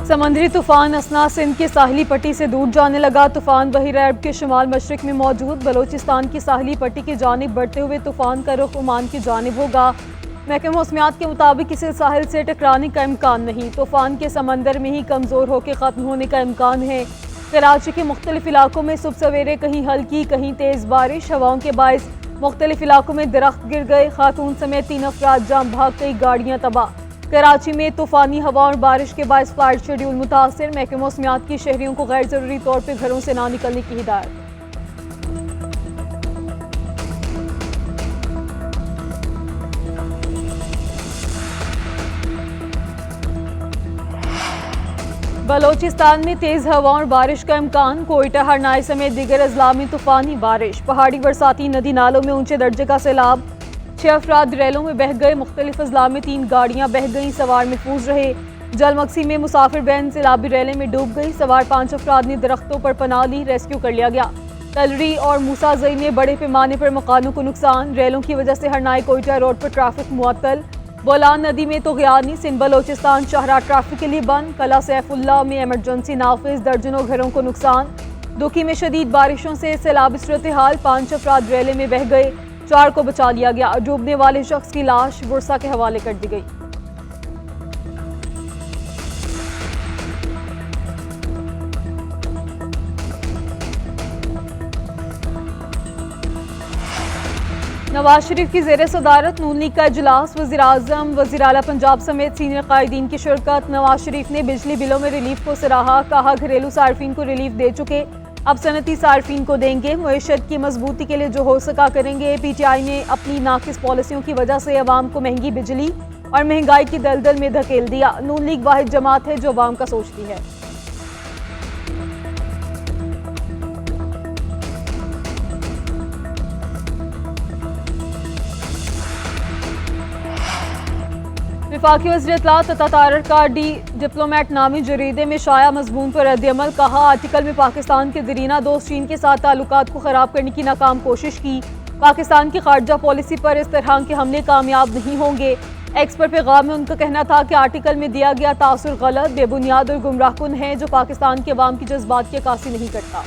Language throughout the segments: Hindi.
समंदरी तूफान असना सिंध की साहिली पट्टी से दूर जाने लगा। तूफान बहिर अरब के शुमाल मशरिक में मौजूद बलोचिस्तान की साहिली पट्टी की जानिब बढ़ते हुए तूफान का रुख ओमान की जानिब होगा। महकमा मौसमियात के मुताबिक इसे साहिल से टकराने का इम्कान नहीं। तूफान के समंदर में ही कमज़ोर होकर ख़त्म होने का इम्कान है। कराची के मुख्तलिफ इलाकों में सुबह सवेरे कहीं हल्की कहीं तेज़ बारिश, हवाओं के बायस मुख्तलिफ इलाकों में दरख्त गिर गए। खातून समेत 3 अफराद जाम भाग, कई गाड़ियाँ तबाह। कराची में तूफानी हवा और बारिश के बायस फ्लाइट शेड्यूल मुतासर। महकमा मौसमियात की शहरियों को गैर ज़रूरी तौर पर घरों से ना निकलने की हिदायत। बलोचिस्तान में तेज़ हवा और बारिश का इम्कान। कोयटा, हरनाई समेत दीगर अजला में तूफानी बारिश। पहाड़ी बरसाती नदी नालों में ऊंचे दर्जे का सैलाब। 6 अफराद रेलों में बह गए। मुख्तलिफ अजला में 3 गाड़ियाँ बह गईं, सवार महफूज रहे। जलमक्सी में मुसाफिर बैन सैलाबी रेलें में डूब गई। सवार 5 अफराद ने दरख्तों पर पनाह ली, रेस्क्यू कर लिया गया। तलरी और मूसाजई में बड़े पैमाने पर मकानों को नुकसान। रेलों की वजह से हरनाई कोयटा रोड पर ट्रैफिक मुअत्तल। बोलान नदी में तो गयानी सिंध बलोचिस्तान शाहराह ट्रैफिक के लिए बंद। कला सैफुल्ला में इमरजेंसी नाफिज, दर्जनों घरों को नुकसान। दुखी में शदीद बारिशों से सैलाब सूरत हाल। 5 अफराद रेले में बह गए, 4 को बचा लिया गया। डूबने वाले शख्स की लाश बुरसा के हवाले कर दी गई। नवाज शरीफ की ज़ेर सदारत नून लीग का इजलास। वज़ीर आज़म, वज़ीर आला पंजाब समेत सीनियर कायदीन की शिरकत। नवाज शरीफ ने बिजली बिलों में रिलीफ को सराहा। कहा, घरेलू सार्फिन को रिलीफ दे चुके, अब सनती सार्फिन को देंगे। मईशत की मजबूती के लिए जो हो सका करेंगे। PTI ने अपनी नाकिस पॉलिसियों की वजह से अवाम को महंगी बिजली और महंगाई की दलदल में धकेल दिया। नून लीग वाहिद जमात है जो अवाम का सोचती है। वफाकी वज़ीर इत्तलात अता ताररकाडी डिप्लोमेट नामी जरीदे में शाया मजमून पर रद्द-ए-अमल। कहा, आर्टिकल में पाकिस्तान के ज़रीना दोस्त चीन के साथ ताल्लुकात को ख़राब करने की नाकाम कोशिश की। पाकिस्तान की खारजा पॉलिसी पर इस तरह के हमले कामयाब नहीं होंगे। एक्स पर पैगाम में उनका कहना था कि आर्टिकल में दिया गया तासुर गलत, बेबुनियाद और गुमराहकुन है, जो पाकिस्तान के अवाम की जज्बात की अक्कासी नहीं करता।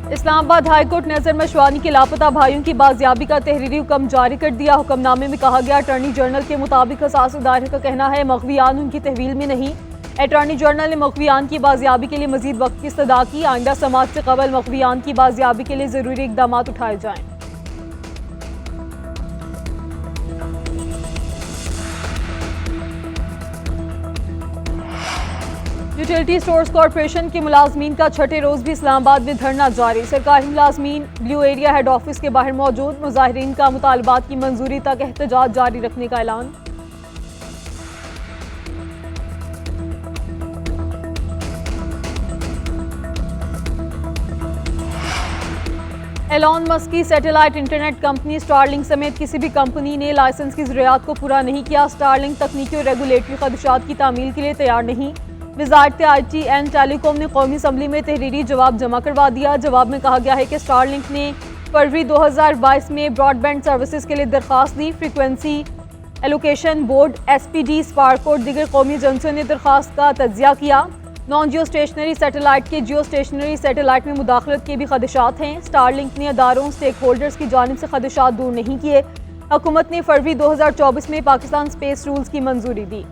इस्लामाबाद हाईकोर्ट ने अजहर मशवानी के लापता भाइयों की बाजियाबी का तहरीरी हुक्म जारी कर दिया। हुक्मनामे में कहा गया, अटॉर्नी जनरल के मुताबिक हसास इदारे का कहना है मग़वियान उनकी तहवील में नहीं। अटॉर्नी जनरल ने मग़वियान की बाजियाबी के लिए मजीद वक्त की इस्तदा की। आइंदा समात से कबल मग़वियान की बाजियाबी के लिए ज़रूरी इक़दाम उठाए जाएँ। यूटिलिटी स्टोर्स कॉरपोरेशन के मुलाजमीन का छठे रोज भी इस्लामाबाद में धरना जारी। सरकारी मुलाजमीन ब्लू एरिया हेड ऑफिस के बाहर मौजूद। मुजाहिरीन का मुतालबात की मंजूरी तक एहतजाज जारी रखने का ऐलान। एलॉन मस्क की सैटेलाइट इंटरनेट कंपनी स्टारलिंक समेत किसी भी कंपनी ने लाइसेंस की ज़रूरियात को पूरा नहीं किया। स्टारलिंक तकनीकी और रेगुलेटरी खदशात की तामील के लिए तैयार नहीं। वज़ारत IT एंड टेलीकॉम ने कौमी असम्बली में तहरीरी जवाब जमा करवा दिया। जवाब में कहा गया है कि स्टारलिंक ने फरवरी 2022 में ब्रॉडबैंड सर्विसेज के लिए दरख्वास्त दी। Frequency allocation board SPD, SPARC और दीगर कौमी एजेंसियों ने दरख्वास्त का तज्जिया किया। नॉन जियो स्टेशनरी सैटेलाइट के जियो स्टेशनरी सैटेलाइट में मुदाखलत के भी खदशात हैं। स्टारलिंक ने अदारों, स्टेक होल्डर्स की जानिब से खदशात दूर नहीं किए। हुकूमत ने फरवरी 2024 में पाकिस्तान स्पेस रूल्स की मंजूरी दी।